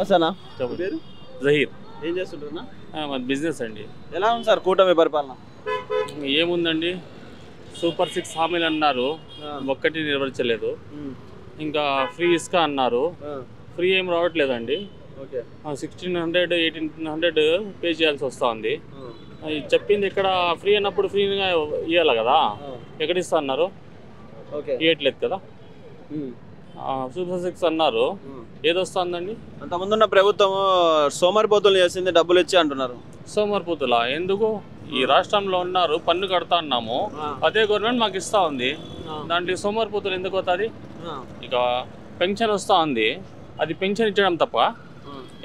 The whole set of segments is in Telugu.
సనా పేరు జహీర్. ఏం చేస్తుంటారన్నా? బిజినెస్ అండి. ఎలా ఉంది సార్ కూటమి పరిపాలన? ఏముందండి, సూపర్ 6 హామీలు అన్నారు, ఒక్కటి నెరవేర్చలేదు. ఇంకా ఫ్రీ ఇసుక అన్నారు, ఫ్రీ ఏం రావట్లేదండి. 1600 1800 పే చేయాల్సి వస్తుంది. చెప్పింది ఇక్కడ ఫ్రీ అన్నప్పుడు ఫ్రీగా ఇవ్వాలి కదా, ఎక్కడ ఇస్తా అన్నారు, ఇవ్వట్లేదు కదా. సూపర్ 6 అన్నారు, ఏదొస్తుందండి? అంతకుముందున్న ప్రభుత్వం సోమరిపోతులు చేసింది, డబ్బులు ఇచ్చి అంటున్నారు. సోమరిపోతులా? ఎందుకు? ఈ రాష్ట్రంలో ఉన్నారు, పన్ను కడతా అన్నాము, అదే గవర్నమెంట్ మాకు ఇస్తా ఉంది. దాంట్లో సోమరిపోతులు ఎందుకు అవుతుంది? ఇక పెన్షన్ వస్తూ ఉంది, అది పెన్షన్ ఇచ్చడం తప్ప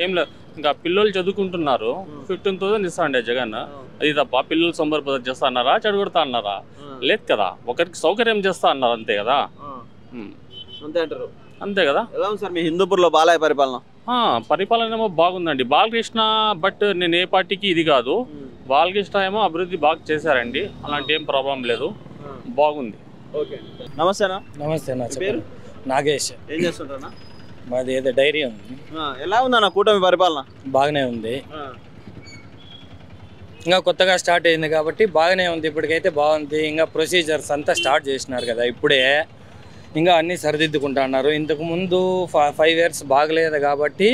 ఏం లేదు. ఇంకా పిల్లలు చదువుకుంటున్నారు, 15,000 ఇస్తా అండి జగన్, అది తప్ప పిల్లలు సోమరిపోతులు చేస్తా అన్నారా, చెడగొడతా అన్నారా? లేదు కదా, ఒకరికి సౌకర్యం చేస్తా అన్నారు, అంతే కదా. అంతే అంటారు. అంతే కదా. ఎలా ఉంది సార్ మీ హిందూపూర్లో బాలయ్య పరిపాలన? పరిపాలన ఏమో బాగుందండి. బాలకృష్ణ, బట్ నేను ఏ పార్టీకి ఇది కాదు, బాలకృష్ణ ఏమో అభివృద్ధి బాగా చేశారండి, అలాంటి ఏం ప్రాబ్లం లేదు, బాగుంది. నమస్తే అన్న. నమస్తే అన్న. పేరు? నాగేష్. ఏం చేస్తుంటారన్నా? మాది ఏదో డైరీ ఉంది. ఎలా ఉంది అన్న కూటమి పరిపాలన? బాగానే ఉంది, ఇంకా కొత్తగా స్టార్ట్ అయింది కాబట్టి బాగానే ఉంది. ఇప్పటికైతే బాగుంది. ఇంకా ప్రొసీజర్స్ అంతా స్టార్ట్ చేసినారు కదా ఇప్పుడే, ఇంకా అన్నీ సరిదిద్దుకుంటా అన్నారు. ఇంతకుముందు 5 years బాగలేదు కాబట్టి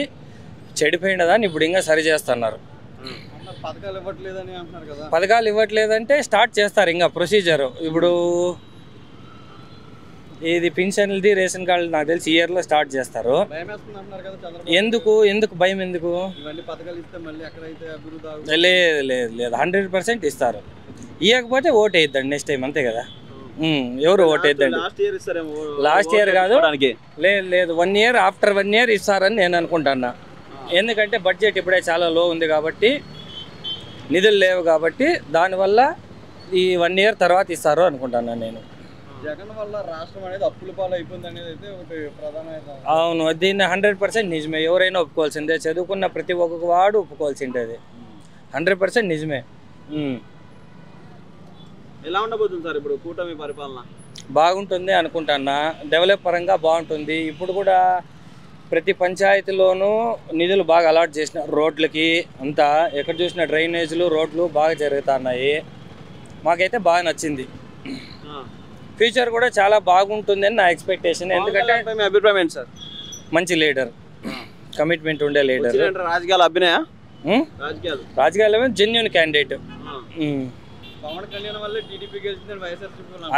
చెడిపోయినదాన్ని ఇప్పుడు ఇంకా సరి చేస్తున్నారు. పథకాలు ఇవ్వట్లేదంటే స్టార్ట్ చేస్తారు ఇంకా ప్రొసీజర్. ఇప్పుడు ఇది పింఛన్లది, రేషన్ కార్డు నాకు తెలిసి ఇయర్లో స్టార్ట్ చేస్తారు. ఎందుకు భయం ఎందుకు? లేదు లేదు లేదు, 100% ఇస్తారు. ఇవ్వకపోతే ఓటు వేద్దండి నెక్స్ట్ టైం, అంతే కదా. ఎవరు ఓటు వేద్దండి? లాస్ట్ ఇయర్ కాదు, లేదు లేదు, 1 year ఆఫ్టర్ 1 year ఇస్తారని నేను అనుకుంటున్నా. ఎందుకంటే బడ్జెట్ ఇప్పుడే చాలా లో ఉంది కాబట్టి, నిధులు లేవు కాబట్టి, దానివల్ల ఈ 1 year తర్వాత ఇస్తారు అనుకుంటున్నాను నేను. జగన్ వల్ల రాష్ట్రం అనేది అప్పుల పాలు అయిపోయింది అనేది అయితే ఒకటి ప్రధానమైన. అవును, దీన్ని 100% నిజమే. ఎవరైనా ఒప్పుకోవాల్సిందే, చదువుకున్న ప్రతి ఒక్క వాడు ఒప్పుకోవాల్సిందే, 100% నిజమే. ఎలా ఉండబోతుంది సార్ ఇప్పుడు కూటమి పరిపాలన? బాగుంటుంది అనుకుంటున్నా, డెవలప్ పరంగా బాగుంటుంది. ఇప్పుడు కూడా ప్రతి పంచాయతీలోనూ నిధులు బాగా అలాట్ చేసినారు రోడ్లకి, అంతా ఎక్కడ చూసిన డ్రైనేజీలు, రోడ్లు బాగా జరుగుతున్నాయి. మాకైతే బాగా నచ్చింది. ఫ్యూచర్ కూడా చాలా బాగుంటుంది అని నా ఎక్స్పెక్టేషన్. ఎందుకంటే మీ అభిప్రాయం ఏంటి సార్? మంచి లీడర్, కమిట్మెంట్ ఉండే లీడర్. రాజకీయాలు అభినయ రాజకీయాలు జెన్యూన్ క్యాండిడేట్.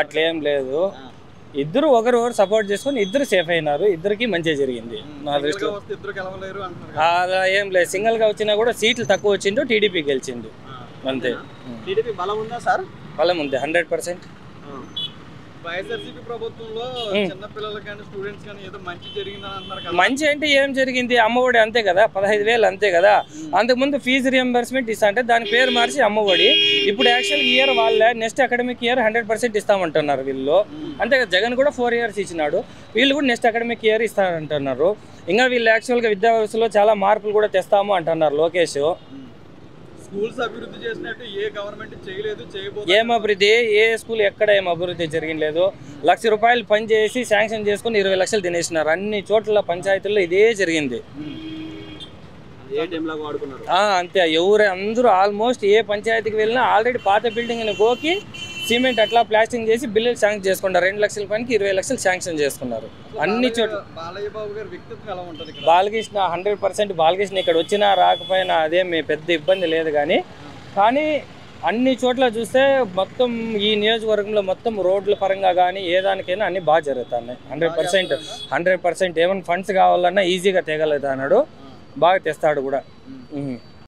అట్లేం లేదు, ఇద్దరు ఒకరు సపోర్ట్ చేసుకుని ఇద్దరు సేఫ్ అయినారు, ఇద్దరికి మంచిగా జరిగింది నా దృష్టిలో. అలా ఏం లేదు, సింగిల్గా వచ్చినా కూడా సీట్లు తక్కువ వచ్చిండు, టీడీపీ గెలిచిండు, అంతే. బలం ఉందా సార్? బలం ఉంది, 100%. వైఎస్ఆర్సీపీ ప్రభుత్వంలో చిన్న పిల్లలు కానీ స్టూడెంట్స్ కానీ ఏదో మంచి జరిగిందని అంటున్నారు కదా. మంచి అంటే ఏం జరిగింది? అమ్మఒడి అంతే కదా, 15,000 అంతే కదా. అంతకుముందు ఫీజు రియంబర్స్మెంట్ ఇస్తా అంటే దాని పేరు మార్చి అమ్మఒడి. ఇప్పుడు యాక్చువల్ ఇయర్ వాళ్ళే నెక్స్ట్ అకాడమిక్ ఇయర్ 100% ఇస్తామంటున్నారు వీళ్ళు, అంతే కదా. జగన్ కూడా 4 years ఇచ్చినాడు, వీళ్ళు కూడా నెక్స్ట్ అకాడమిక్ ఇయర్ ఇస్తారంటున్నారు. ఇంకా వీళ్ళు యాక్చువల్గా విద్యా వ్యవస్థలో చాలా మార్పులు కూడా తెస్తాము అంటున్నారు లోకేష్. స్కూల్స్ అభివృద్ధి చేసినట్టు ఏ గవర్నమెంట్ చేయలేదు, చేయబోతుంది. ఏం అభివృద్ధి? ఏ స్కూల్ ఎక్కడ ఏం అభివృద్ధి జరిగిలేదు. ₹1,00,000 పని చేసి శాంక్షన్ చేసుకుని 20 లక్షలు తినేసినారు. అన్ని చోట్ల పంచాయతీల్లో ఇదే జరిగింది. అంతే, అందరూ ఆల్మోస్ట్ ఏ పంచాయతీకి వెళ్ళినా ఆల్రెడీ పాత బిల్డింగ్ని గోకి సిమెంట్ అట్లా ప్లాస్టింగ్ చేసి బిల్లులు శాంక్షన్ చేసుకున్నారు. 2 లక్షల పనికి 20 లక్షలు శాంక్షన్ చేసుకున్నారు అన్ని చోట్ల. బాలకృష్ణ 100% బాలకృష్ణ ఇక్కడ వచ్చినా రాకపోయినా అదేమి పెద్ద ఇబ్బంది లేదు. కానీ అన్ని చోట్ల చూస్తే మొత్తం ఈ నియోజకవర్గంలో మొత్తం రోడ్ల పరంగా కానీ ఏ దానికైనా అన్ని బాగా జరుగుతున్నాయి. 100%. ఏమైనా ఫండ్స్ కావాలన్నా ఈజీగా తేగలుగుతున్నాడు, బాగా తెస్తాడు కూడా.